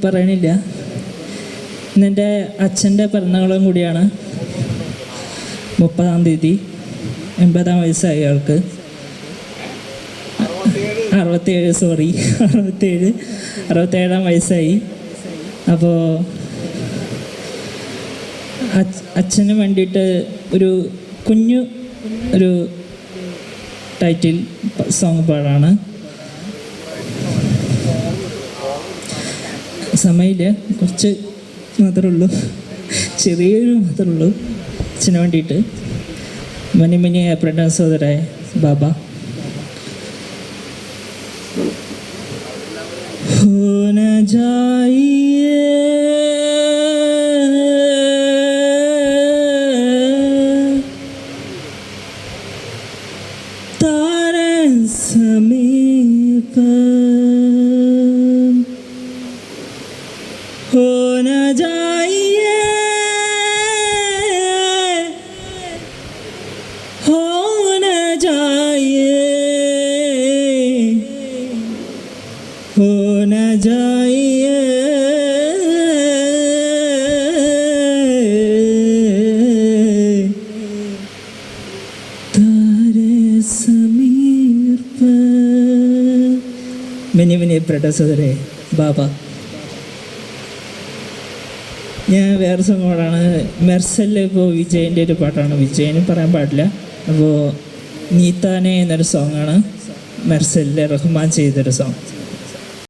പറയണില്ല. ഇന്നെൻ്റെ അച്ഛൻ്റെ പിറന്നാളും കൂടിയാണ്. 30-ാം തീയതി. 80 വയസ്സായി ആൾക്ക്. 67 വയസ്സായി. അപ്പോൾ അച്ഛന് വേണ്ടിയിട്ട് ഒരു കുഞ്ഞു ടൈറ്റിൽ സോങ് പാടാണ്. സമയമില്ല, കുറച്ച് മാത്രമേ ഉള്ളൂ, ചെറിയൊരു മാത്രമേ ഉള്ളൂ. അച്ഛന് വേണ്ടിയിട്ട് മനി ഏപ്രിൽ സോദരായ ബാബ. ഹോ ന ജായിയേ താരെ സമീപ, हो न जाइए, हो न जाइए, हो न जाइए, तारे समीर पर. मैंने പ്രൊഡ്യൂസറെ ബാബ. ഞാൻ വേറെ സോങ് പാടാണ്. മെർസലിൽ ഇപ്പോൾ വിജയൻ്റെ ഒരു പാട്ടാണ്. വിജയന് പറയാൻ പാടില്ല. അപ്പോൾ നീത്താനെ എന്നൊരു സോങ്ങാണ് മെർസലിൽ റഹ്മാൻ ചെയ്തൊരു സോങ്.